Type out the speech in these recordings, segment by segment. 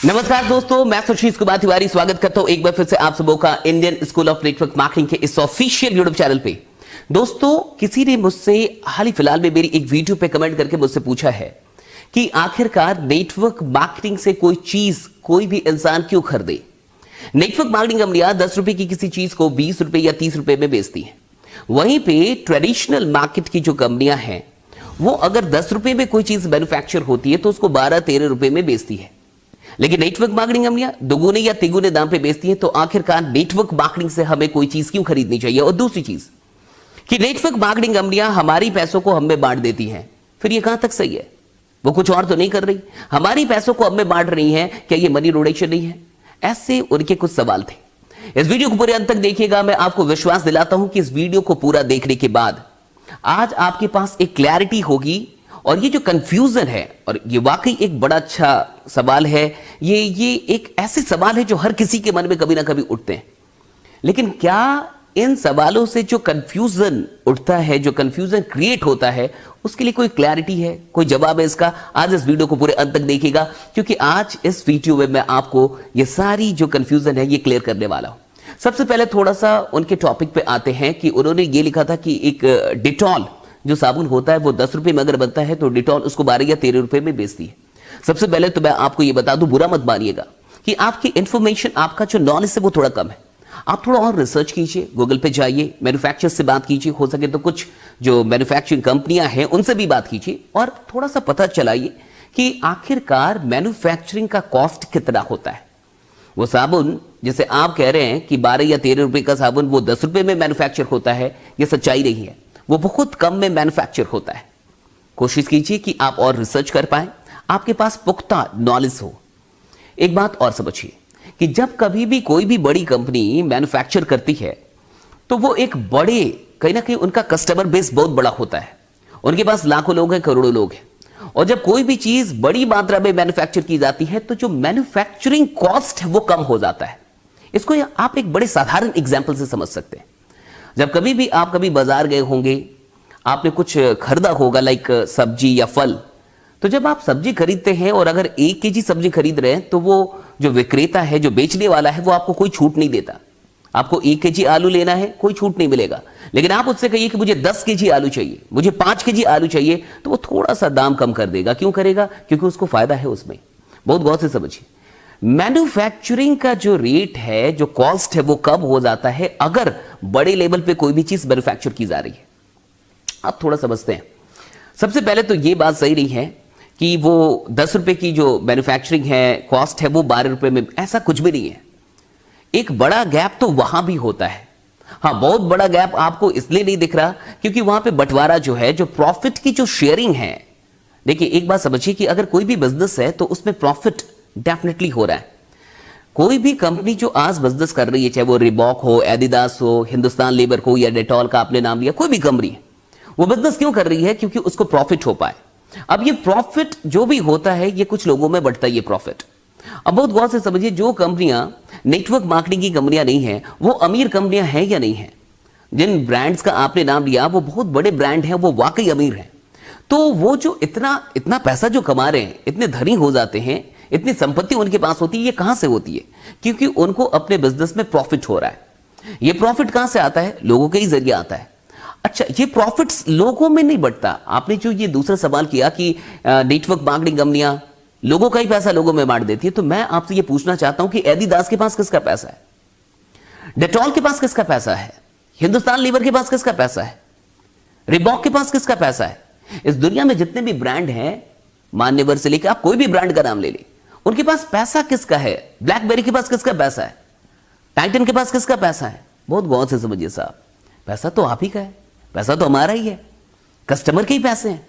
नमस्कार दोस्तों, मैं सुशील कुमार तिवारी स्वागत करता हूं एक बार फिर से आप सबों का Indian school of network marketing के इस ऑफिशियल यूट्यूब चैनल पे। दोस्तों, किसी ने मुझसे हाल ही फिलहाल में मेरी एक वीडियो पे कमेंट करके मुझसे पूछा है कि आखिरकार नेटवर्क मार्केटिंग से कोई चीज कोई भी इंसान क्यों खरीदे। नेटवर्क मार्केटिंग कंपनियां 10 रुपए की किसी चीज को 20 रुपए या 30 रुपए में बेचती हैं। वहीं पे ट्रेडिशनल मार्केट की जो कंपनियां हैं वो अगर 10 रुपए में कोई चीज मैन्युफैक्चर होती है तो उसको 12-13 रुपए में बेचती है। लेकिन नेटवर्क मार्केटिंग कंपनियां दोगुने या तिगुने दाम पे बेचती हैं। तो आखिरकार नेटवर्क मार्केटिंग से हमें कोई चीज क्यों खरीदनी चाहिए। और दूसरी चीज कि नेटवर्क मार्केटिंग कंपनियां हमारी पैसों को हमें बांट देती हैं, फिर ये कहां तक सही है। वो कुछ और तो नहीं कर रही, हमारी पैसों को हमें बांट रही हैं। क्या ये मनी रोटेशन नहीं है। ऐसे उनके कुछ सवाल थे। इस वीडियो को पूरे अंत तक देखिएगा। मैं आपको विश्वास दिलाता हूं कि इस वीडियो को पूरा देखने के बाद आज आपके पास एक क्लैरिटी होगी। और ये जो कंफ्यूजन है, और ये वाकई एक बड़ा अच्छा सवाल है, ये एक ऐसे सवाल है जो हर किसी के मन में कभी ना कभी उठते हैं। लेकिन क्या इन सवालों से जो कंफ्यूजन उठता है, जो कंफ्यूजन क्रिएट होता है, उसके लिए कोई क्लैरिटी है, कोई जवाब है इसका। आज इस वीडियो को पूरे अंत तक देखिएगा, क्योंकि आज इस वीडियो में मैं आपको ये सारी जो कंफ्यूजन है ये क्लियर करने वाला हूं। सबसे पहले थोड़ा सा उनके टॉपिक पे आते हैं कि उन्होंने ये लिखा था कि एक डिटॉल जो साबुन होता है वो 10 रुपए में अगर बनता है तो डिटॉल उसको 12 या 13 रुपए में बेचती है। सबसे पहले तो मैं आपको ये बता दूं, बुरा मत मानिएगा, कि आपकी इंफॉर्मेशन, आपका जो नॉलेज है वो थोड़ा कम है। आप थोड़ा और रिसर्च कीजिए, गूगल पे जाइए, मैन्युफैक्चरर से बात कीजिए, हो सके तो कुछ जो मैन्युफैक्चरिंग कंपनियां हैं उनसे भी बात कीजिए और थोड़ा सा पता चलाइए कि आखिरकार मैन्युफैक्चरिंग का कॉस्ट कितना होता है। वो साबुन जैसे आप कह रहे हैं कि 12 या 13 रुपए का साबुन वो 10 रुपए में मैन्युफैक्चर होता है, ये सच्चाई नहीं है। वो बहुत कम में मैन्युफैक्चर होता है। कोशिश कीजिए कि आप और रिसर्च कर पाए, आपके पास पुख्ता नॉलेज हो। एक बात और समझिए कि जब कभी भी कोई भी बड़ी कंपनी मैन्युफैक्चर करती है तो वो एक बड़े, कहीं ना कहीं उनका कस्टमर बेस बहुत बड़ा होता है। उनके पास लाखों लोग हैं, करोड़ों लोग हैं। और जब कोई भी चीज बड़ी मात्रा में मैन्युफैक्चर की जाती है तो जो मैन्युफैक्चरिंग कॉस्ट है वो कम हो जाता है। इसको आप एक बड़े साधारण एग्जाम्पल से समझ सकते हैं। जब कभी भी आप कभी बाजार गए होंगे, आपने कुछ खरीदा होगा लाइक सब्जी या फल, तो जब आप सब्जी खरीदते हैं और अगर 1 केजी सब्जी खरीद रहे हैं तो वो जो विक्रेता है, जो बेचने वाला है, वो आपको कोई छूट नहीं देता। आपको 1 केजी आलू लेना है, कोई छूट नहीं मिलेगा। लेकिन आप उससे कहिए कि मुझे 10 केजी आलू चाहिए, मुझे 5 केजी आलू चाहिए, तो वो थोड़ा सा दाम कम कर देगा। क्यों करेगा? क्योंकि उसको फायदा है उसमें। बहुत गौर से समझिए, मैन्युफैक्चरिंग का जो रेट है, जो कॉस्ट है, वो कब हो जाता है अगर बड़े लेवल पे कोई भी चीज मैन्युफैक्चर की जा रही है। आप थोड़ा समझते हैं। सबसे पहले तो ये बात सही नहीं है कि वो 10 रुपए की जो मैन्युफैक्चरिंग है, कॉस्ट है, वो 12 रुपए में, ऐसा कुछ भी नहीं है। एक बड़ा गैप तो वहां भी होता है। हाँ, बहुत बड़ा गैप आपको इसलिए नहीं दिख रहा क्योंकि वहां पे बंटवारा जो है, जो प्रॉफिट की जो शेयरिंग है। देखिए, एक बात समझिए कि अगर कोई भी बिजनेस है तो उसमें प्रॉफिट डेफिनेटली हो रहा है। कोई भी कंपनी जो आज बिजनेस कर रही है, चाहे वो रिबॉक हो, एडिडास हो, हिंदुस्तान लेबर हो या डेटॉल का आपने नाम लिया, कोई भी कंपनी है, वो बिजनेस क्यों कर रही है? क्योंकि उसको प्रॉफिट हो पाए। अब ये प्रॉफिट जो भी होता है ये कुछ लोगों में बढ़ता है, ये प्रॉफिट। अब बहुत गौर से समझिए, जो कंपनियां नेटवर्क मार्केटिंग की कंपनियां नहीं है वो अमीर कंपनियां हैं या नहीं है। जिन ब्रांड्स का आपने नाम लिया वो बहुत बड़े ब्रांड हैं, वो वाकई अमीर हैं। तो वो जो इतना पैसा जो कमा रहे हैं, इतने धनी हो जाते हैं, इतनी संपत्ति उनके पास होती है, ये कहां से होती है? क्योंकि उनको अपने बिजनेस में प्रॉफिट हो रहा है। ये प्रॉफिट कहां से आता है? लोगों के ही जरिए आता है। अच्छा, ये प्रॉफिट्स लोगों में नहीं बढ़ता। आपने जो ये दूसरा सवाल किया कि नेटवर्क मार्केटिंग कंपनियां लोगों का ही पैसा लोगों में बांट देती है, तो मैं आपसे ये पूछना चाहता हूं कि एडिडास के पास किसका पैसा है? डेटॉल के पास किसका पैसा है? हिंदुस्तान लीवर के पास किसका पैसा है? रिबॉक के पास किसका पैसा है? इस दुनिया में जितने भी ब्रांड हैं, मान्यवर से लेकर आप कोई भी ब्रांड का नाम ले ली, उनके पास पैसा किसका है? ब्लैकबेरी के पास किसका पैसा है? टाइटन के पास किसका पैसा है? बहुत गौर से समझिए साहब, पैसा तो आप ही का है, पैसा तो हमारा ही है, कस्टमर के ही पैसे हैं।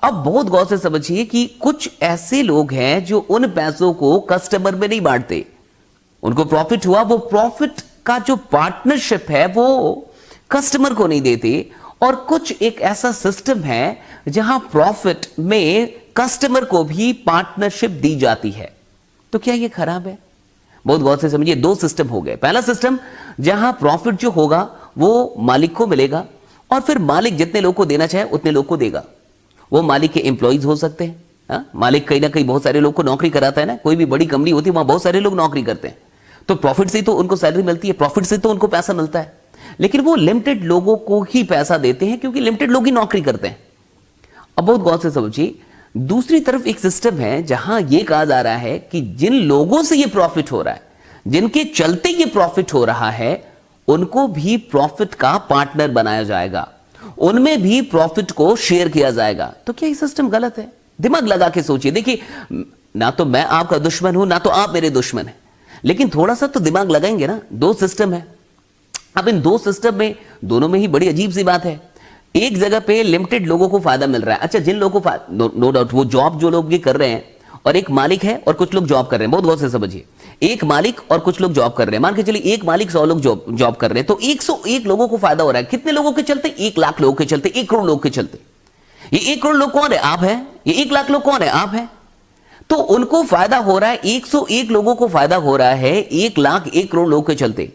अब बहुत गौर से समझिए कि कुछ ऐसे लोग हैं जो उन पैसों को कस्टमर में नहीं बांटते। उनको प्रॉफिट हुआ, वो प्रॉफिट का जो पार्टनरशिप है वो कस्टमर को नहीं देते। और कुछ एक ऐसा सिस्टम है जहां प्रॉफिट में कस्टमर को भी पार्टनरशिप दी जाती है। तो क्या यह खराब है? बहुत गौर से समझिए, 2 सिस्टम हो गए। पहला सिस्टम जहां प्रॉफिट जो होगा वो मालिक को मिलेगा और फिर मालिक जितने लोग को देना चाहे उतने लोग को देगा। वो मालिक के एम्प्लॉइज हो सकते हैं, मालिक कहीं ना कहीं बहुत सारे लोग को नौकरी कराता है ना, कोई भी बड़ी कंपनी होती है वहां बहुत सारे लोग नौकरी करते हैं, तो प्रॉफिट से तो उनको सैलरी मिलती है, प्रॉफिट से तो उनको पैसा मिलता है, लेकिन वो लिमिटेड लोगों को ही पैसा देते हैं क्योंकि लिमिटेड लोग ही नौकरी करते हैं। अब बहुत गौर से समझिए, दूसरी तरफ एक सिस्टम है जहां यह कहा जा रहा है कि जिन लोगों से ये प्रॉफिट हो रहा है, जिनके चलते ये प्रॉफिट हो रहा है, उनको भी प्रॉफिट का पार्टनर बनाया जाएगा, उनमें भी प्रॉफिट को शेयर किया जाएगा। तो क्या ये सिस्टम गलत है? दिमाग लगा के सोचिए। देखिए, ना तो मैं आपका दुश्मन हूं, ना तो आप मेरे दुश्मन हैं, लेकिन थोड़ा सा तो दिमाग लगाएंगे ना। दो सिस्टम है, अब इन दो सिस्टम में दोनों में ही बड़ी अजीब सी बात है। एक जगह पे लिमिटेड लोगों को फायदा मिल रहा है। अच्छा, जिन लोगों को नो डाउट वो जॉब जो लोग ये कर रहे हैं, और एक मालिक है और कुछ लोग जॉब कर रहे हैं, बहुत गौर से समझिए, एक मालिक और कुछ लोग जॉब कर रहे हैं। मान के चलिए एक मालिक 100 लोग जॉब कर रहे हैं, तो 101 लोगों को फायदा हो रहा है। कितने लोगों के चलते? 1 लाख लोगों के चलते, 1 करोड़ लोग के चलते। ये 1 करोड़ लोग कौन है? आप है। ये 1 लाख लोग कौन है? आप है। तो उनको फायदा हो रहा है, 101 लोगों को फायदा हो रहा है 1 लाख 1 करोड़ लोग के चलते।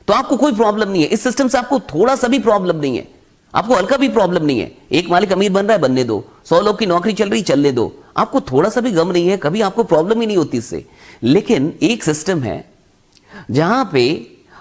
तो आपको कोई प्रॉब्लम नहीं है इस सिस्टम से, आपको थोड़ा सा भी प्रॉब्लम नहीं है, आपको हल्का भी प्रॉब्लम नहीं है। एक मालिक अमीर बन रहा है, बनने दो। 100 लोग की नौकरी चल रही, चलने दो। आपको थोड़ा सा भी गम नहीं है, कभी आपको प्रॉब्लम ही नहीं होती इससे। लेकिन एक सिस्टम है जहां पे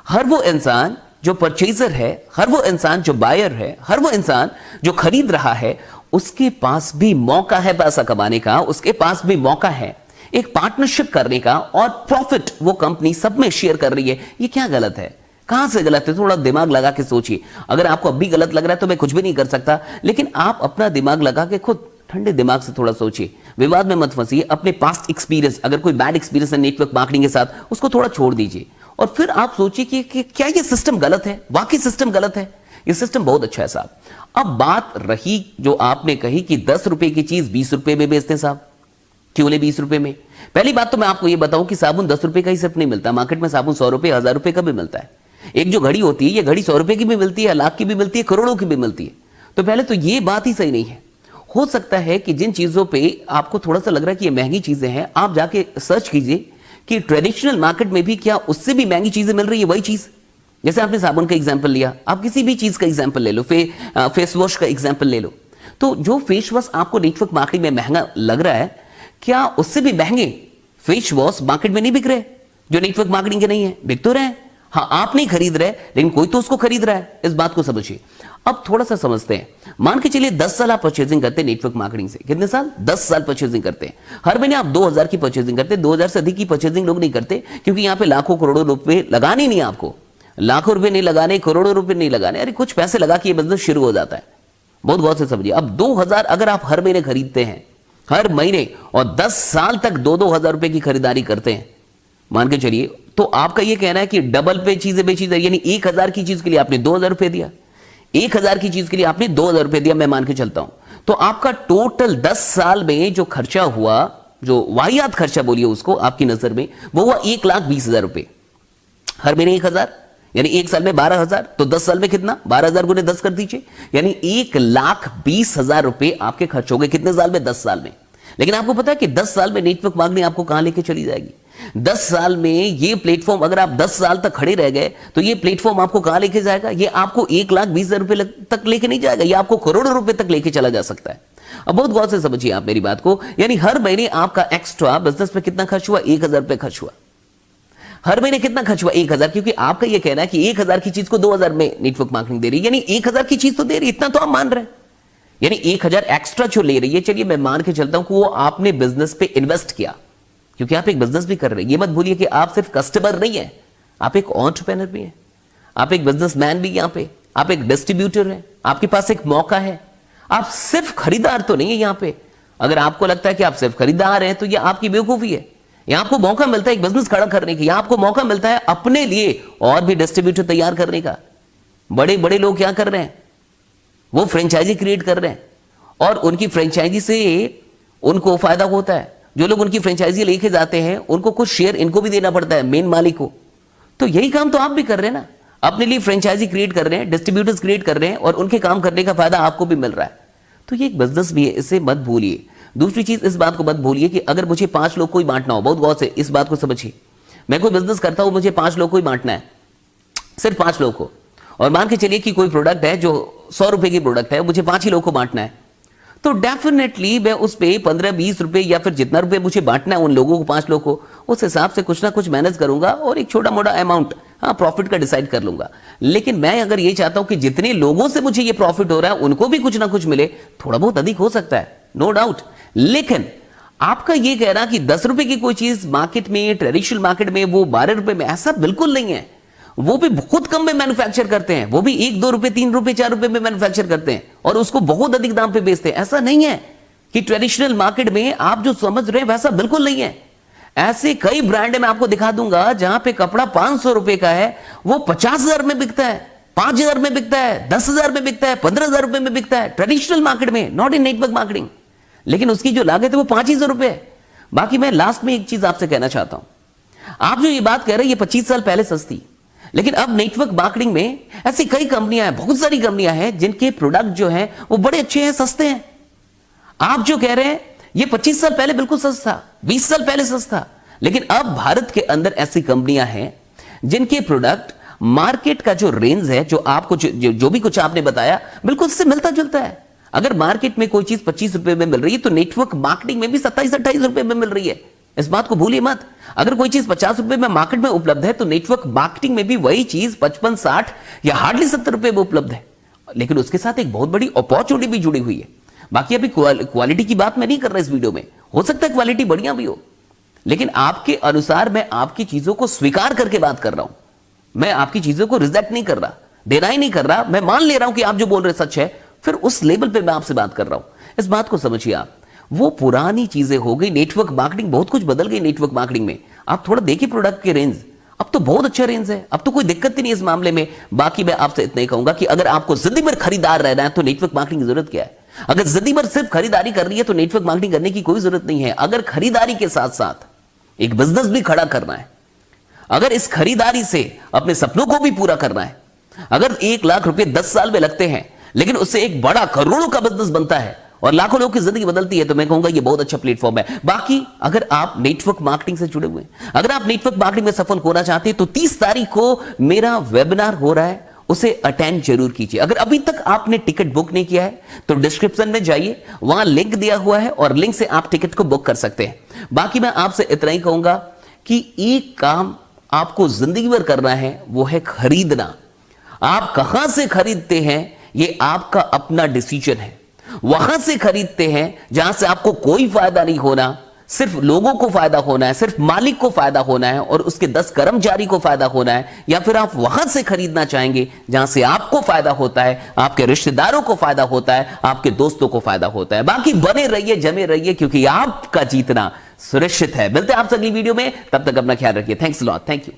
हर वो इंसान जो परचेजर है, हर वो इंसान जो बायर है, हर वो इंसान जो खरीद रहा है, उसके पास भी मौका है पैसा कमाने का, उसके पास भी मौका है एक पार्टनरशिप करने का, और प्रॉफिट वो कंपनी सब में शेयर कर रही है। ये क्या गलत है? कहां से गलत है? थोड़ा दिमाग लगा के सोचिए। अगर आपको अब भी गलत लग रहा है तो मैं कुछ भी नहीं कर सकता, लेकिन आप अपना दिमाग लगा के खुद ठंडे दिमाग से थोड़ा सोचिए, विवाद में मत फंसिए। अपने पास्ट एक्सपीरियंस, अगर कोई बैड एक्सपीरियंस है नेटवर्क मार्केटिंग के साथ, उसको थोड़ा छोड़ दीजिए और फिर आप सोचिए कि क्या ये सिस्टम गलत है? वाकई सिस्टम गलत है? ये सिस्टम बहुत अच्छा है साहब। अब बात रही जो आपने कही कि 10 रुपए की चीज 20 रुपए में बेचते हैं साहब, क्यों ले 20 रुपए में? पहली बात तो मैं आपको ये बताऊं कि साबुन 10 रुपए का ही सिर्फ नहीं मिलता, मार्केट में साबुन 100 रुपए 1000 रुपए का भी मिलता है। एक जो घड़ी होती है, ये घड़ी 100 रुपए की भी मिलती है, लाख की भी मिलती है, करोड़ों की भी मिलती है। तो पहले तो ये बात ही सही नहीं है। हो सकता है कि जिन चीजों पे आपको थोड़ा सा लग रहा है कि ये महंगी चीजें हैं, आप जाके सर्च कीजिए कि ट्रेडिशनल मार्केट में भी क्या उससे भी महंगी चीजें मिल रही है वही चीज। जैसे आपने साबुन का एग्जांपल लिया, आप किसी भी चीज का एग्जांपल ले लो, फेस वॉश का एग्जांपल ले लो। तो जो फेस वॉश आपको नेटवर्क मार्केटिंग में महंगा लग रहा है, क्या उससे भी महंगे फेस वॉश मार्केट में नहीं बिक रहे जो नेटवर्क मार्केटिंग के नहीं है? बिक तो रहे। हाँ, आप नहीं खरीद रहे, लेकिन कोई तो उसको खरीद रहा है। इस बात को समझिए। अब थोड़ा सा समझते हैं। मान के चलिए 10 साल आप परचेजिंग करते हैं नेटवर्क मार्केटिंग से। कितने साल? 10 साल परचेजिंग करते हैं। हर महीने आप 2000 की परचेजिंग करते हैं। 2000 से अधिक की परचेजिंग लोग नहीं करते, क्योंकि यहां पे लाखों करोड़ों रुपए लगाने नहीं, आपको लाखों रुपए नहीं लगाने, करोड़ों रुपए नहीं लगाने। अरे कुछ पैसे लगा के ये बिजनेस शुरू हो जाता है। बहुत गौर से समझिए। अब 2000 अगर आप हर महीने खरीदते हैं, हर महीने, और 10 साल तक 2-2 हजार रुपए की खरीदारी करते हैं, मान के चलिए, तो आपका यह कहना है कि डबल पे चीजें बेची जाए, यानी 1000 की चीज के लिए आपने 2000 रुपए दिया, 1000 की चीज के लिए आपने 2000 रुपए दिया, मैं मान के चलता हूं। तो आपका टोटल 10 साल में जो खर्चा हुआ, जो वाहियात खर्चा बोलिए उसको आपकी नजर में, वो हुआ 1,20,000 रुपए। हर महीने 1000, यानी 1 साल में 12,000, तो 10 साल में कितना? 12,000 गुने 10 कर दीजिए, यानी 1,20,000 रुपए आपके खर्च हो गए। कितने साल में? 10 साल में। लेकिन आपको पता है कि 10 साल में नेटवर्क मार्केटिंग आपको कहां लेके चली जाएगी? 10 साल में ये प्लेटफॉर्म, अगर आप 10 साल तक खड़े रह गए, तो ये प्लेटफॉर्म आपको कहां लेके जाएगा? ये आपको 1,20,000 रुपए तक लेके नहीं जाएगा, ये आपको करोड़ों रुपए तक लेके चला जा सकता है। अब बहुत गौर से समझिए आप मेरी बात को, यानी हर महीने आपका एक्स्ट्रा बिजनेस पे कितना खर्च हुआ? 1,000 रुपए खर्च हुआ। हर महीने कितना खर्च हुआ? 1,000, क्योंकि आपका यह कहना है कि 1,000 की चीज को 2,000 में नेटवर्क मार्केटिंग दे रही है, यानी 1,000 की चीज तो दे रही है, इतना तो आप मान रहे हैं, यानी 1,000 एक्स्ट्रा जो ले रही है। चलिए मैं मान के चलता हूं कि वो आपने बिजनेस पे इन्वेस्ट किया, क्योंकि आप एक बिजनेस भी कर रहे हैं। ये मत भूलिए कि आप सिर्फ कस्टमर नहीं है, आप एक एंटरप्रेन्योर भी हैं, आप एक बिजनेसमैन भी, यहां पे आप एक डिस्ट्रीब्यूटर हैं, आपके पास एक मौका है। आप सिर्फ खरीदार तो नहीं है यहां पे। अगर आपको लगता है कि आप सिर्फ खरीदार हैं, तो यह आपकी बेवकूफी है। यहां आपको मौका मिलता है एक बिजनेस खड़ा करने की, यहां आपको मौका मिलता है अपने लिए और भी डिस्ट्रीब्यूटर तैयार करने का। बड़े बड़े लोग क्या कर रहे हैं? वो फ्रेंचाइजी क्रिएट कर रहे हैं, और उनकी फ्रेंचाइजी से उनको फायदा होता है। जो लोग उनकी फ्रेंचाइजी लेके जाते हैं, उनको कुछ शेयर इनको भी देना पड़ता है, मेन मालिक को। तो यही काम तो आप भी कर रहे हैं ना, अपने लिए फ्रेंचाइजी क्रिएट कर रहे हैं, डिस्ट्रीब्यूटर्स क्रिएट कर रहे हैं, और उनके काम करने का फायदा आपको भी मिल रहा है। तो ये एक बिजनेस भी है, इसे मत भूलिए। दूसरी चीज, इस बात को मत भूलिए कि अगर मुझे 5 लोग को ही बांटना हो, बहुत गौर से इस बात को समझिए, मैं कोई बिजनेस करता हूं, मुझे 5 लोग को ही बांटना है, सिर्फ 5 लोग को, और मान के चलिए कि कोई प्रोडक्ट है जो 100 रुपए की प्रोडक्ट है, मुझे 5 ही लोग को बांटना है, तो डेफिनेटली मैं उस पे 15-20 रुपए या फिर जितना रुपए मुझे बांटना है उन लोगों को, 5 लोगों को, उस हिसाब से कुछ ना कुछ मैनेज करूंगा और एक छोटा मोटा अमाउंट प्रॉफिट का डिसाइड कर लूंगा। लेकिन मैं अगर ये चाहता हूं कि जितने लोगों से मुझे ये प्रॉफिट हो रहा है उनको भी कुछ ना कुछ मिले, थोड़ा बहुत अधिक हो सकता है, नो डाउट। लेकिन आपका ये कहना कि 10 रुपए की कोई चीज मार्केट में, ट्रेडिशनल मार्केट में वो 12 रुपए में, ऐसा बिल्कुल नहीं है। वो भी बहुत कम में मैन्युफैक्चर करते हैं, वो भी 1-2 रुपए, 3 रुपए, 4 रुपए में मैन्युफैक्चर करते हैं और उसको बहुत अधिक दाम पे बेचते हैं। ऐसा नहीं है कि ट्रेडिशनल मार्केट में आप जो समझ रहे हैं वैसा बिल्कुल नहीं है। ऐसे कई ब्रांड मैं आपको दिखा दूंगा जहां पे कपड़ा 500 रुपए का है, वो 50,000 में बिकता है, 5,000 में बिकता है, 10,000 में बिकता है, 15,000 रुपए में बिकता है ट्रेडिशनल मार्केट में, नॉट इन नेटवर्क मार्केटिंग। लेकिन उसकी जो लागत है वो 5,000 रुपए है। बाकी मैं लास्ट में एक चीज आपसे कहना चाहता हूं, आप जो ये बात कह रहे हैं ये 25 साल पहले सस्ती, लेकिन अब नेटवर्क मार्केटिंग में ऐसी कई कंपनियां हैं, बहुत सारी कंपनियां हैं जिनके प्रोडक्ट जो हैं वो बड़े अच्छे हैं, सस्ते हैं। आप जो कह रहे हैं ये 25 साल पहले बिल्कुल सस्ता, 20 साल पहले सस्ता, लेकिन अब भारत के अंदर ऐसी कंपनियां हैं जिनके प्रोडक्ट मार्केट का जो रेंज है, जो आपको जो भी कुछ आपने बताया बिल्कुल उससे मिलता जुलता है। अगर मार्केट में कोई चीज 25 रुपए में मिल रही है तो नेटवर्क मार्केटिंग में भी 27-28 रुपए में मिल रही है, इस बात को भूलिए मत। अगर कोई चीज 50 रुपए में मार्केट में उपलब्ध है तो नेटवर्क मार्केटिंग में भी वही चीज 55-60 या हार्डली 70 रुपए में उपलब्ध है, लेकिन उसके साथ एक बहुत बड़ी अपॉर्चुनिटी भी जुड़ी हुई है। बाकी अभी क्वालिटी की बात मैं नहीं कर रहा इस वीडियो में, हो सकता है क्वालिटी बढ़िया भी हो, लेकिन आपके अनुसार मैं आपकी चीजों को स्वीकार करके बात कर रहा हूं। मैं आपकी चीजों को रिजेक्ट नहीं कर रहा, डिनाई नहीं कर रहा, मैं मान ले रहा हूं कि आप जो बोल रहे सच है, फिर उस लेवल पे मैं आपसे बात कर रहा हूं। इस बात को समझिए आप, वो पुरानी चीजें हो गई। नेटवर्क मार्केटिंग, बहुत कुछ बदल गई नेटवर्क मार्केटिंग में। आप थोड़ा देखिए प्रोडक्ट के रेंज, अब तो बहुत अच्छा रेंज है, अब तो कोई दिक्कत ही नहीं इस मामले में। बाकी मैं आपसे इतना ही कहूंगा कि अगर आपको जिंदगी भर खरीदार रहना है तो नेटवर्क मार्केटिंग की जरूरत क्या है। अगर जिंदगी भर सिर्फ खरीदारी कर रही है तो नेटवर्क मार्केटिंग करने की कोई जरूरत नहीं है। अगर खरीदारी के साथ साथ एक बिजनेस भी खड़ा करना है, अगर इस खरीदारी से अपने सपनों को भी पूरा करना है, अगर 1 लाख रुपए 10 साल में लगते हैं लेकिन उससे एक बड़ा करोड़ों का बिजनेस बनता है और लाखों लोगों की जिंदगी बदलती है, तो मैं कहूंगा ये बहुत अच्छा प्लेटफॉर्म है। बाकी अगर आप नेटवर्क मार्केटिंग से जुड़े हुए हैं, अगर आप नेटवर्क मार्केटिंग में सफल होना चाहते हैं तो 30 तारीख को मेरा वेबिनार हो रहा है, उसे अटेंड जरूर कीजिए। अगर अभी तक आपने टिकट बुक नहीं किया है तो डिस्क्रिप्शन में जाइए, वहां लिंक दिया हुआ है और लिंक से आप टिकट को बुक कर सकते हैं। बाकी मैं आपसे इतना ही कहूंगा कि एक काम आपको जिंदगी भर करना है, वो है खरीदना। आप कहां से खरीदते हैं ये आपका अपना डिसीजन है। वहां से खरीदते हैं जहां से आपको कोई फायदा नहीं होना, सिर्फ लोगों को फायदा होना है, सिर्फ मालिक को फायदा होना है और उसके 10 कर्मचारी को फायदा होना है, या फिर आप वहां से खरीदना चाहेंगे जहां से आपको फायदा होता है, आपके रिश्तेदारों को फायदा होता है, आपके दोस्तों को फायदा होता है। बाकी बने रहिए, जमे रहिए, क्योंकि आपका जीतना सुरक्षित है। मिलते हैं आपसे अगली वीडियो में, तब तक अपना ख्याल रखिए। Thanks a lot, thank you.